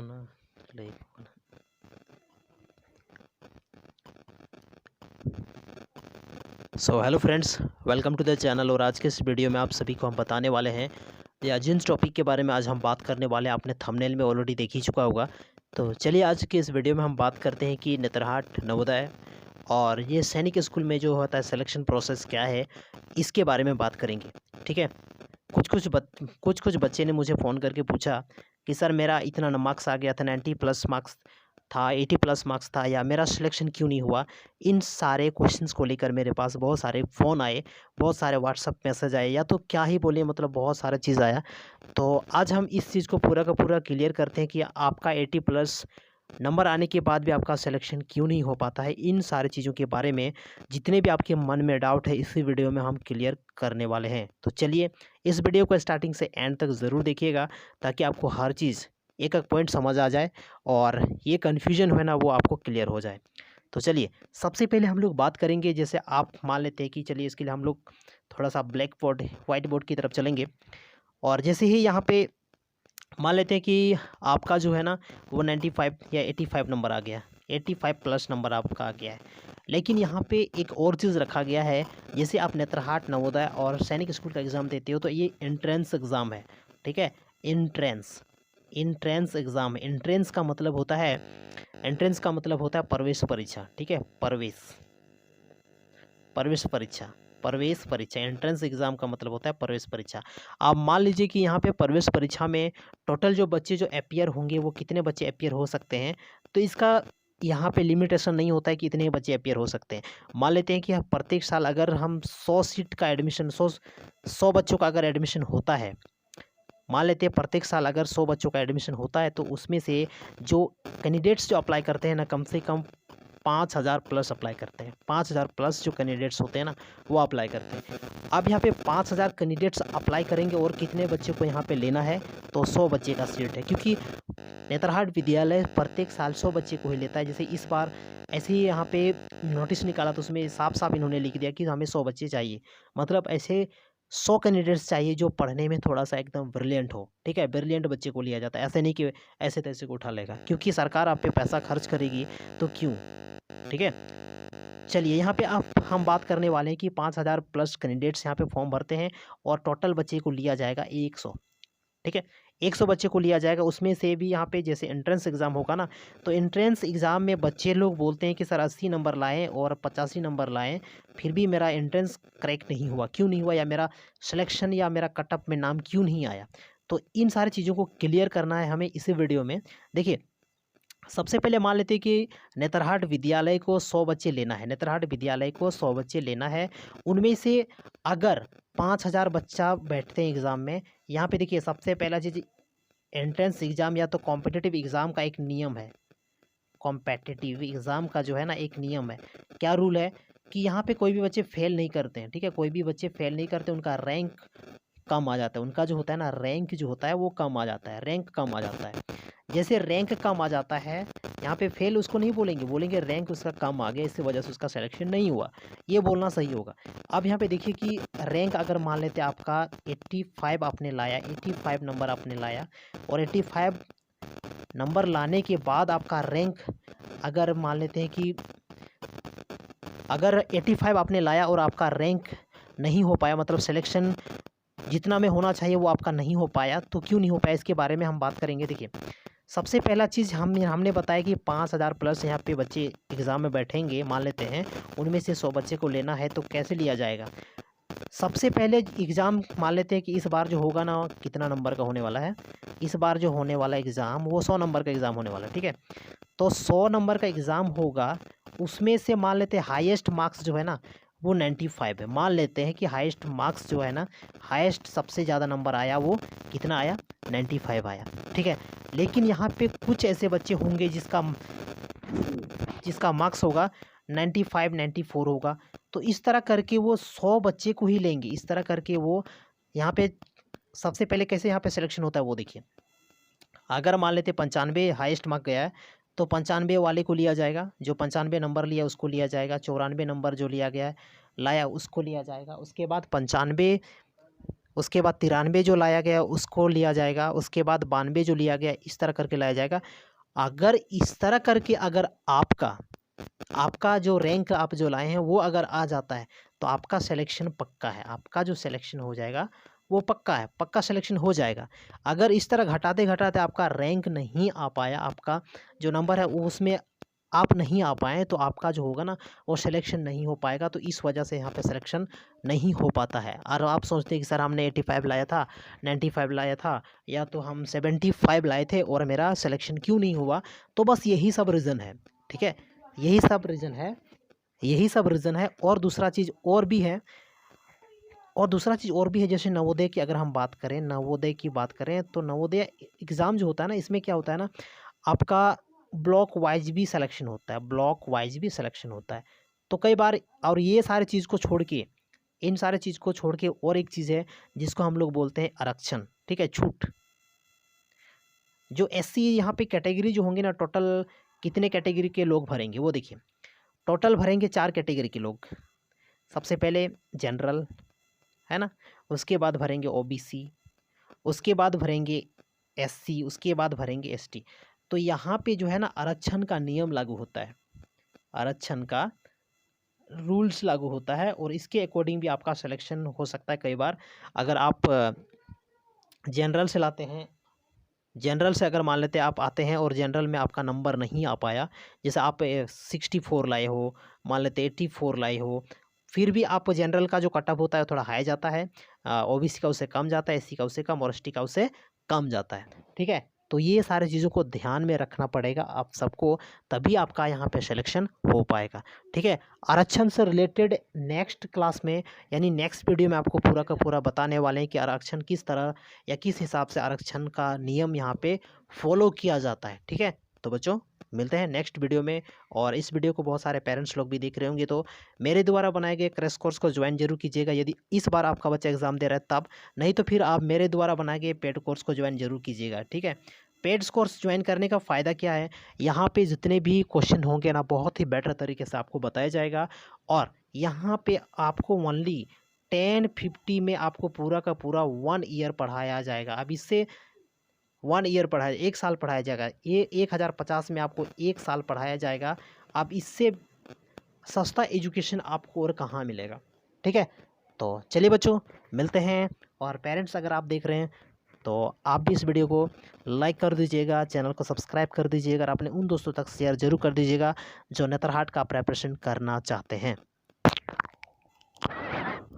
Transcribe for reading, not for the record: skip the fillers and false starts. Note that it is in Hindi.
ना live. So hello friends, welcome to the channel. और आज के इस वीडियो में आप सभी को हम बताने वाले हैं या जिन टॉपिक के बारे में आज हम बात करने वाले हैं आपने थंबनेल में ऑलरेडी देख ही चुका होगा। तो चलिए आज के इस वीडियो में हम बात करते हैं कि नेतरहाट नवोदय और ये सैनिक स्कूल में जो होता है सिलेक्शन प्रोसेस क्या है, इसके बारे में बात करेंगे। ठीक है। कुछ बच्चे ने मुझे फ़ोन करके पूछा कि सर मेरा इतना मार्क्स आ गया था, 90 प्लस मार्क्स था, 80 प्लस मार्क्स था, या मेरा सिलेक्शन क्यों नहीं हुआ। इन सारे क्वेश्चंस को लेकर मेरे पास बहुत सारे फ़ोन आए, बहुत सारे व्हाट्सअप मैसेज आए, या तो क्या ही बोलिए, मतलब बहुत सारा चीज़ आया। तो आज हम इस चीज़ को पूरा का पूरा क्लियर करते हैं कि आपका 80 प्लस नंबर आने के बाद भी आपका सिलेक्शन क्यों नहीं हो पाता है। इन सारी चीज़ों के बारे में जितने भी आपके मन में डाउट है इसी वीडियो में हम क्लियर करने वाले हैं। तो चलिए इस वीडियो को स्टार्टिंग से एंड तक ज़रूर देखिएगा ताकि आपको हर चीज़ एक एक पॉइंट समझ आ जाए और ये कन्फ्यूजन है ना वो आपको क्लियर हो जाए। तो चलिए सबसे पहले हम लोग बात करेंगे, जैसे आप मान लेते हैं कि चलिए इसके लिए हम लोग थोड़ा सा ब्लैक बोर्ड वाइट बोर्ड की तरफ चलेंगे। और जैसे ही यहाँ पे मान लेते हैं कि आपका जो है ना वो 95 या 85 नंबर आ गया, 85 प्लस नंबर आपका आ गया है। लेकिन यहाँ पे एक और चीज़ रखा गया है, जैसे आप नेतरहाट नवोदय और सैनिक स्कूल का एग्ज़ाम देते हो तो ये एंट्रेंस एग्ज़ाम है। ठीक है, एंट्रेंस एग्ज़ाम है। एंट्रेंस का मतलब होता है प्रवेश परीक्षा। ठीक है, प्रवेश परीक्षा एंट्रेंस एग्ज़ाम का मतलब होता है प्रवेश परीक्षा। आप मान लीजिए कि यहाँ पे प्रवेश परीक्षा में टोटल जो बच्चे जो अपियर होंगे वो कितने बच्चे अपियर हो सकते हैं। तो इसका यहाँ पे लिमिटेशन नहीं होता है कि इतने बच्चे अपियर हो सकते हैं। मान लेते हैं कि प्रत्येक साल अगर हम 100 सीट का एडमिशन 100 बच्चों का अगर एडमिशन होता है, मान लेते हैं प्रत्येक साल अगर 100 बच्चों का एडमिशन होता है, तो उसमें से जो कैंडिडेट्स जो अप्लाई करते हैं ना, कम से कम 5000 प्लस अप्लाई करते हैं। 5000 प्लस जो कैंडिडेट्स होते हैं ना वो अप्लाई करते हैं। अब यहाँ पे 5000 कैंडिडेट्स अप्लाई करेंगे और कितने बच्चे को यहाँ पे लेना है, तो 100 बच्चे का सीट है। क्योंकि नेतरहाट विद्यालय प्रत्येक साल 100 बच्चे को ही लेता है। जैसे इस बार ऐसे ही यहाँ पे नोटिस निकाला तो उसमें साफ साफ इन्होंने लिख दिया कि हमें 100 बच्चे चाहिए। मतलब ऐसे 100 कैंडिडेट्स चाहिए जो पढ़ने में थोड़ा सा एकदम ब्रिलियंट हो। ठीक है, ब्रिलियंट बच्चे को लिया जाता है, ऐसे नहीं कि ऐसे तैसे को उठा लेगा, क्योंकि सरकार आप पे पैसा खर्च करेगी तो क्यों। ठीक है, चलिए यहाँ पे हम बात करने वाले हैं कि 5000 प्लस कैंडिडेट्स यहाँ पे फॉर्म भरते हैं और टोटल बच्चे को लिया जाएगा 100। ठीक है, 100 बच्चे को लिया जाएगा। उसमें से भी यहाँ पे जैसे एंट्रेंस एग्ज़ाम होगा ना, तो एंट्रेंस एग्ज़ाम में बच्चे लोग बोलते हैं कि सर 80 नंबर लाएँ और 85 नंबर लाएँ, फिर भी मेरा एंट्रेंस क्रैक नहीं हुआ, क्यों नहीं हुआ, या मेरा सिलेक्शन या मेरा कट ऑफ में नाम क्यों नहीं आया। तो इन सारी चीज़ों को क्लियर करना है हमें इसी वीडियो में। देखिए सबसे पहले मान लेते हैं कि नेतरहाट विद्यालय को 100 बच्चे लेना है। नेतरहाट विद्यालय को 100 बच्चे लेना है। उनमें से अगर 5000 बच्चा बैठते हैं एग्ज़ाम में, यहाँ पे देखिए सबसे पहला चीज़ एंट्रेंस एग्ज़ाम या तो कॉम्पिटिटिव एग्ज़ाम का एक नियम है। कॉम्पिटिटिव एग्ज़ाम का जो है ना एक नियम है। क्या रूल है कि यहाँ पे कोई भी बच्चे फेल नहीं करते हैं। ठीक है, कोई भी बच्चे फेल नहीं करते, उनका रैंक कम आ जाता है। उनका जो होता है ना रैंक जो होता है वो कम आ जाता है, रैंक कम आ जाता है। जैसे रैंक कम आ जाता है, यहाँ पे फेल उसको नहीं बोलेंगे, बोलेंगे रैंक उसका कम आ गया, इसी वजह से उसका सिलेक्शन नहीं हुआ, ये बोलना सही होगा। अब यहाँ पे देखिए कि रैंक अगर मान लेते हैं आपका 85 आपने लाया, 85 नंबर आपने लाया, और 85 नंबर लाने के बाद आपका रैंक अगर मान लेते हैं कि अगर 85 आपने लाया और आपका रैंक नहीं हो पाया, मतलब सिलेक्शन जितना में होना चाहिए वो आपका नहीं हो पाया, तो क्यों नहीं हो पाया इसके बारे में हम बात करेंगे। देखिए सबसे पहला चीज़ हमने बताया कि 5000 प्लस यहाँ पे बच्चे एग्ज़ाम में बैठेंगे, मान लेते हैं उनमें से 100 बच्चे को लेना है, तो कैसे लिया जाएगा। सबसे पहले एग्ज़ाम मान लेते हैं कि इस बार जो होगा ना कितना नंबर का होने वाला है, इस बार जो होने वाला एग्ज़ाम वो 100 नंबर का एग्ज़ाम होने वाला है। ठीक है, तो 100 नंबर का एग्ज़ाम होगा, उसमें से मान लेते हैं हाईएस्ट मार्क्स जो है ना वो 95 है। मान लेते हैं कि हाईएस्ट मार्क्स जो है ना, हाईएस्ट सबसे ज़्यादा नंबर आया वो कितना आया, 95 आया। ठीक है, लेकिन यहाँ पे कुछ ऐसे बच्चे होंगे जिसका मार्क्स होगा 95 94 होगा। तो इस तरह करके वो 100 बच्चे को ही लेंगे। इस तरह करके वो यहाँ पे सबसे पहले कैसे यहाँ पे सिलेक्शन होता है वो देखिए। अगर मान लेते 95 हाईएस्ट मार्क गया है, तो 95 वाले को लिया जाएगा, जो 95 नंबर लिया उसको लिया जाएगा, 94 नंबर जो लिया गया है लाया उसको लिया जाएगा। उसके बाद 95 उसके बाद 93 जो लाया गया उसको लिया जाएगा, उसके बाद 92 जो लिया गया इस तरह करके लाया जाएगा। अगर इस तरह करके अगर आपका जो रैंक आप जो लाए हैं वो अगर आ जाता है तो आपका सिलेक्शन पक्का है, आपका जो सिलेक्शन हो जाएगा वो पक्का है, पक्का सिलेक्शन हो जाएगा। अगर इस तरह घटाते घटाते आपका रैंक नहीं आ पाया, आपका जो नंबर है वो उसमें आप नहीं आ पाए तो आपका जो होगा ना वो सिलेक्शन नहीं हो पाएगा। तो इस वजह से यहाँ पे सिलेक्शन नहीं हो पाता है। और आप सोचते हैं कि सर हमने 85 लाया था, 95 लाया था, या तो हम 75 लाए थे और मेरा सिलेक्शन क्यों नहीं हुआ। तो बस यही सब रीज़न है, ठीक है, यही सब रीज़न है, यही सब रीज़न है। और दूसरा चीज़ और भी है, और दूसरा चीज़ और भी है, जैसे नवोदय की अगर हम बात करें, नवोदय की बात करें तो नवोदय एग्ज़ाम जो होता है ना, इसमें क्या होता है ना, आपका ब्लॉक वाइज भी सिलेक्शन होता है, ब्लॉक वाइज भी सिलेक्शन होता है। तो कई बार, और ये सारी चीज़ को छोड़ के, इन सारे चीज़ को छोड़ के और एक चीज़ है जिसको हम लोग बोलते हैं आरक्षण, ठीक है, छूट। जो एससी यहाँ पे कैटेगरी जो होंगे ना, टोटल कितने कैटेगरी के लोग भरेंगे वो देखिए। टोटल भरेंगे 4 कैटेगरी के लोग। सबसे पहले जनरल, है ना, उसके बाद भरेंगे ओबीसी, उसके बाद भरेंगे एससी, उसके बाद भरेंगे एसटी। तो यहाँ पे जो है ना आरक्षण का नियम लागू होता है, आरक्षण का रूल्स लागू होता है, और इसके अकॉर्डिंग भी आपका सिलेक्शन हो सकता है। कई बार अगर आप जनरल से लाते हैं, जनरल से अगर मान लेते हैं आप आते हैं और जनरल में आपका नंबर नहीं आ पाया, जैसे आप 64 लाए हो, मान लेते 84 लाए हो, फिर भी आप जनरल का जो कट ऑफ होता है थोड़ा हाई जाता है, ओबीसी का उससे कम जाता है, एससी का उससे कम, और एसटी का उससे कम जाता है, ठीक है। तो ये सारी चीज़ों को ध्यान में रखना पड़ेगा आप सबको, तभी आपका यहाँ पे सिलेक्शन हो पाएगा, ठीक है। आरक्षण से रिलेटेड नेक्स्ट क्लास में, यानी नेक्स्ट वीडियो में आपको पूरा का पूरा बताने वाले हैं कि आरक्षण किस तरह या किस हिसाब से आरक्षण का नियम यहाँ पे फॉलो किया जाता है, ठीक है। तो बच्चों मिलते हैं नेक्स्ट वीडियो में। और इस वीडियो को बहुत सारे पेरेंट्स लोग भी देख रहे होंगे, तो मेरे द्वारा बनाए गए क्रैश कोर्स को ज्वाइन जरूर कीजिएगा यदि इस बार आपका बच्चा एग्जाम दे रहा है तब, नहीं तो फिर आप मेरे द्वारा बनाए गए पेड कोर्स को ज्वाइन जरूर कीजिएगा, ठीक है। पेड कोर्स ज्वाइन करने का फ़ायदा क्या है, यहाँ पे जितने भी क्वेश्चन होंगे ना बहुत ही बेटर तरीके से आपको बताया जाएगा, और यहाँ पे आपको ओनली 1050 में आपको पूरा का पूरा 1 ईयर पढ़ाया जाएगा। अब इससे 1 ईयर पढ़ाया, 1 साल पढ़ाया जाएगा, ये 1050 में आपको 1 साल पढ़ाया जाएगा। अब इससे सस्ता एजुकेशन आपको और कहाँ मिलेगा, ठीक है। तो चलिए बच्चों मिलते हैं, और पेरेंट्स अगर आप देख रहे हैं तो आप भी इस वीडियो को लाइक कर दीजिएगा, चैनल को सब्सक्राइब कर दीजिएगा, और अपने उन दोस्तों तक शेयर जरूर कर दीजिएगा जो नेतरहाट का प्रिपरेशन करना चाहते हैं।